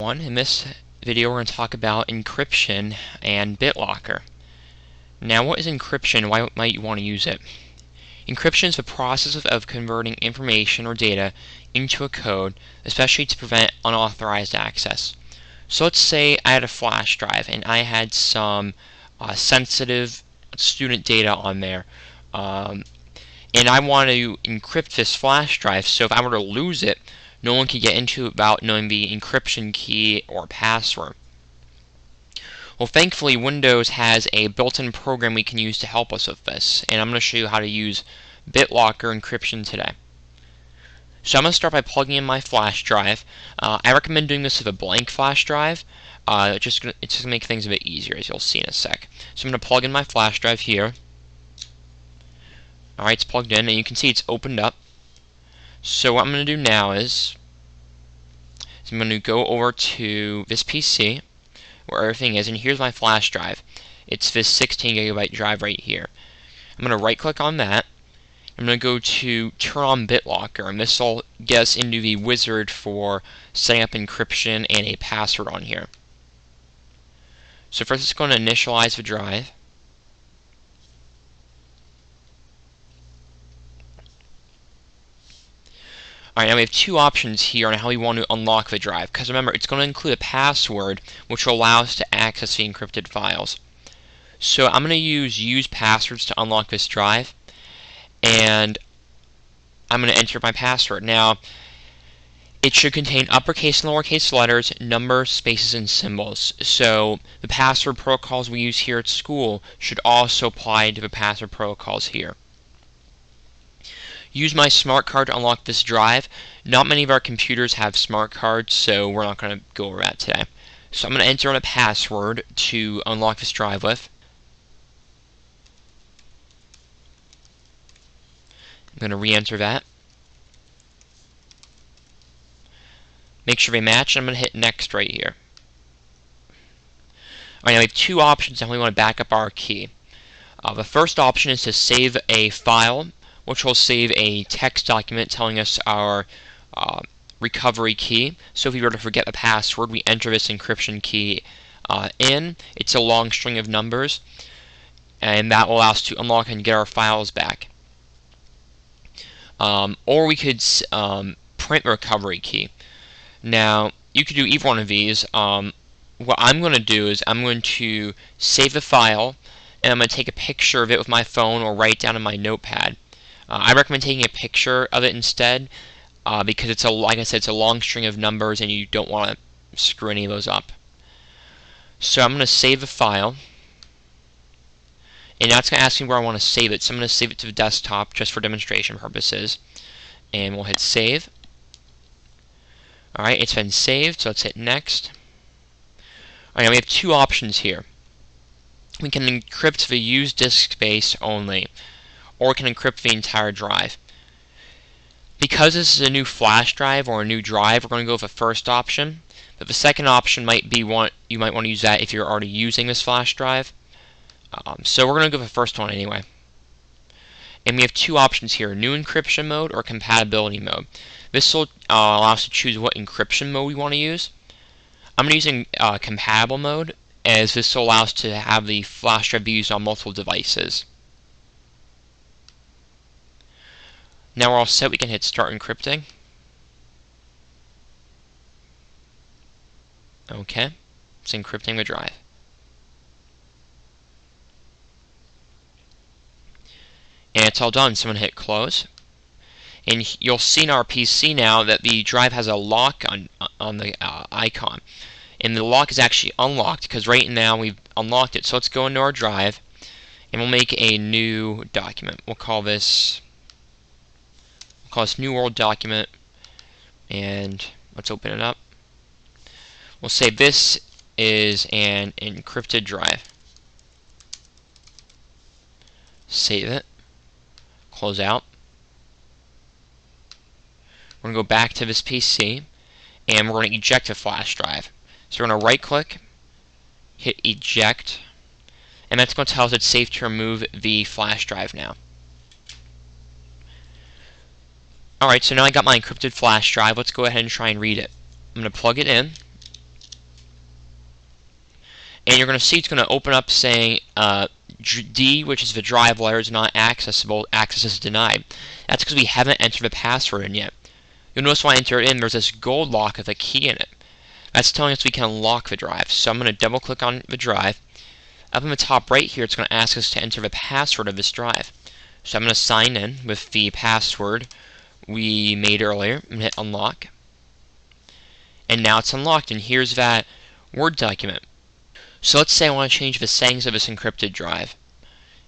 In this video we're going to talk about encryption and Bitlocker. Now, what is encryption? Why might you want to use it? Encryption is the process of converting information or data into a code, especially to prevent unauthorized access. So let's say I had a flash drive and I had some sensitive student data on there, and I want to encrypt this flash drive so if I were to lose it, no one could get into it without knowing the encryption key or password. Well, thankfully, Windows has a built-in program we can use to help us with this, and I'm going to show you how to use Bitlocker encryption today. So I'm going to start by plugging in my flash drive. I recommend doing this with a blank flash drive. It's just going to make things a bit easier, as you'll see in a sec. So I'm going to plug in my flash drive here. Alright, it's plugged in, and you can see it's opened up. So what I'm going to do now is I'm going to go over to this PC where everything is, and here's my flash drive. It's this 16 gigabyte drive right here. I'm going to right click on that. I'm going to go to turn on Bitlocker, and this will get us into the wizard for setting up encryption and a password on here. So first it's going to initialize the drive. Alright, now we have two options here on how we want to unlock the drive, because remember, it's going to include a password which will allow us to access the encrypted files. So I'm going to use passwords to unlock this drive, and I'm going to enter my password. Now, it should contain uppercase and lowercase letters, numbers, spaces, and symbols. So the password protocols we use here at school should also apply to the password protocols here. Use my smart card to unlock this drive. Not many of our computers have smart cards, so we're not going to go over that today. So I'm going to enter in a password to unlock this drive with. I'm going to re-enter that. Make sure they match, and I'm going to hit next right here. Alright, now we have two options on how we want to back up our key. The first option is to save a file, which will save a text document telling us our recovery key. So if we were to forget the password, we enter this encryption key in. It's a long string of numbers, and that will allow us to unlock and get our files back. Or we could print the recovery key. Now, you could do either one of these. What I'm going to do is I'm going to save the file, and I'm going to take a picture of it with my phone or write it down in my notepad. I recommend taking a picture of it instead because it's like I said, it's a long string of numbers and you don't want to screw any of those up. So I'm going to save the file, and now it's going to ask me where I want to save it. So I'm going to save it to the desktop just for demonstration purposes, and we'll hit save. Alright, it's been saved, so let's hit next. Alright, now we have two options here. We can encrypt the used disk space only, or we can encrypt the entire drive. Because this is a new flash drive or a new drive, we're going to go with the first option. But the second option might be you might want to use that if you're already using this flash drive. So we're going to go with the first one anyway. And we have two options here, new encryption mode or compatibility mode. This will allow us to choose what encryption mode we want to use. I'm going to use compatible mode, as this will allow us to have the flash drive be used on multiple devices. Now we're all set, we can hit start encrypting. Okay, it's encrypting the drive. And it's all done, so I'm going to hit close. And you'll see in our PC now that the drive has a lock on the icon. And the lock is actually unlocked because right now we've unlocked it. So let's go into our drive and we'll make a new document. We'll call this New World Document, and let's open it up. We'll say this is an encrypted drive. Save it. Close out. We're going to go back to this PC, and we're going to eject the flash drive. So we're going to right click, hit eject, and that's going to tell us it's safe to remove the flash drive now. Alright, so now I got my encrypted flash drive. Let's go ahead and try and read it. I'm going to plug it in. and you're going to see it's going to open up saying D, which is the drive layer, is not accessible. Access is denied. That's because we haven't entered the password in yet. You'll notice when I enter it in, there's this gold lock with a key in it. That's telling us we can unlock the drive. So I'm going to double click on the drive. Up in the top right here, it's going to ask us to enter the password of this drive. So I'm going to sign in with the password we made earlier. I'm going to hit unlock. And now it's unlocked, and here's that Word document. So let's say I want to change the settings of this encrypted drive.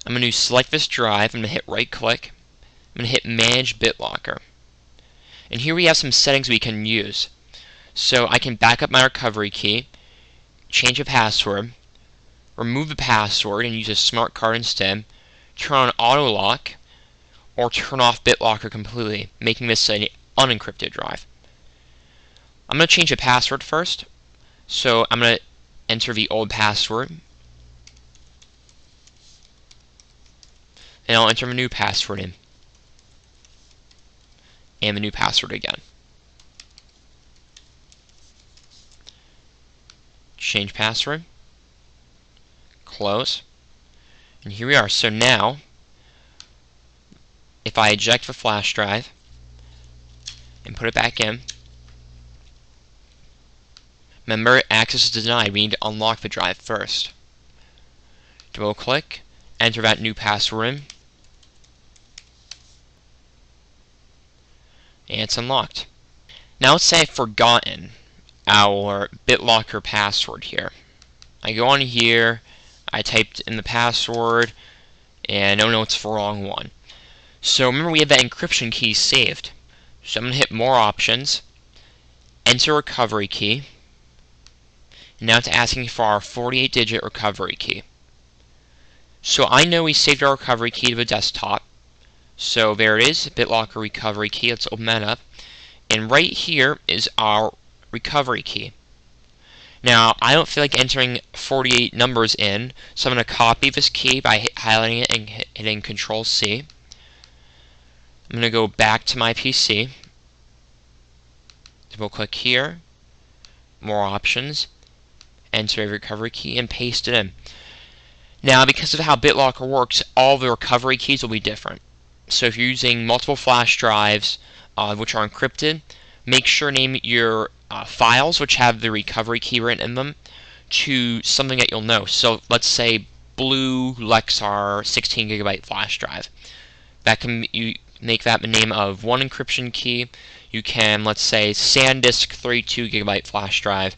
I'm going to select this drive. I'm going to hit right click. I'm going to hit Manage Bitlocker. And here we have some settings we can use. So I can back up my recovery key, change the password, remove the password and use a smart card instead, turn on auto lock, or turn off Bitlocker completely, making this an unencrypted drive. I'm going to change the password first. So I'm going to enter the old password, and I'll enter a new password in, and the new password again. Change password, close, and here we are. So now, if I eject the flash drive and put it back in, remember, access is denied. We need to unlock the drive first. Double click, enter that new password in, and it's unlocked. Now let's say I've forgotten our Bitlocker password here. I go on here, I typed in the password, and oh no, it's the wrong one. So remember, we have that encryption key saved. So I'm going to hit More Options, enter recovery key, and now it's asking for our 48-digit recovery key. So I know we saved our recovery key to the desktop. So there it is, Bitlocker recovery key. Let's open that up. And right here is our recovery key. Now, I don't feel like entering 48 numbers in, so I'm going to copy this key by highlighting it and hitting Control-C. I'm going to go back to my PC. Double click here, More Options, enter a recovery key, and paste it in. Now, because of how Bitlocker works, all the recovery keys will be different. So if you're using multiple flash drives which are encrypted, make sure to name your files which have the recovery key written in them to something that you'll know. So let's say Blue Lexar 16GB flash drive. That can you make that the name of one encryption key. You can, let's say, SanDisk 32GB flash drive.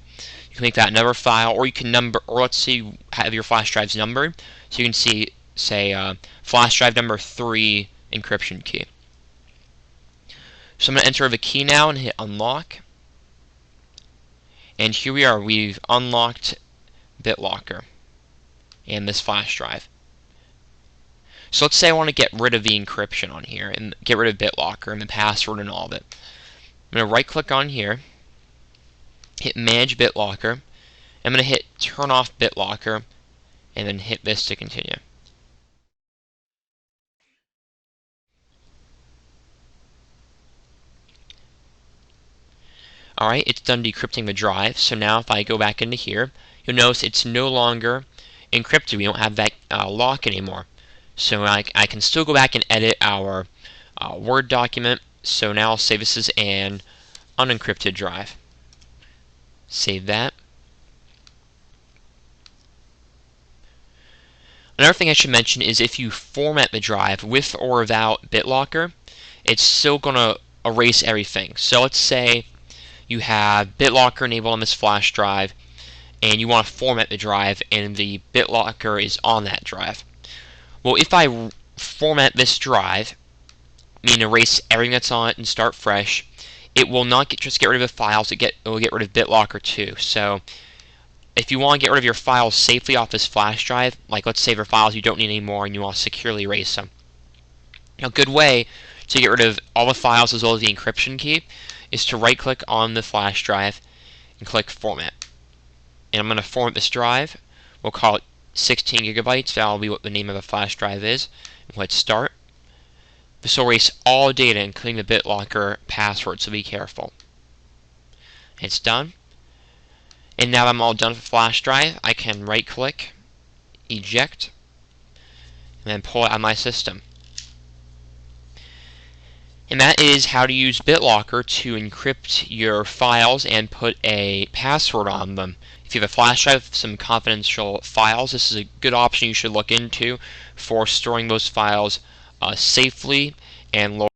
You can make that another file, or you can number, or let's say you have your flash drives numbered, so you can see, say, flash drive number 3 encryption key. So I'm going to enter the key now and hit unlock. And here we are. We've unlocked Bitlocker and this flash drive. So let's say I want to get rid of the encryption on here and get rid of Bitlocker and the password and all of it. I'm going to right click on here, hit Manage Bitlocker. I'm going to hit Turn off Bitlocker and then hit this to continue. Alright, it's done decrypting the drive. So now if I go back into here, you'll notice it's no longer encrypted. We don't have that lock anymore. So I can still go back and edit our Word document. So now I'll say this is an unencrypted drive. Save that. Another thing I should mention is if you format the drive with or without Bitlocker, it's still going to erase everything. So let's say you have Bitlocker enabled on this flash drive and you want to format the drive and the Bitlocker is on that drive. Well, if I format this drive, meaning erase everything that's on it and start fresh, it will not just get rid of the files, it will get rid of Bitlocker too. So if you want to get rid of your files safely off this flash drive, like let's say for files you don't need anymore and you want to securely erase them, a good way to get rid of all the files as well as the encryption key is to right click on the flash drive and click Format. And I'm going to format this drive. We'll call it 16 gigabytes. That'll be what the name of the flash drive is. And let's start. This will erase all data, including the Bitlocker password, so be careful. It's done. And now that I'm all done with the flash drive, I can right click, eject, and then pull it out of my system. And that is how to use Bitlocker to encrypt your files and put a password on them. If you have a flash drive with some confidential files, this is a good option you should look into for storing those files safely and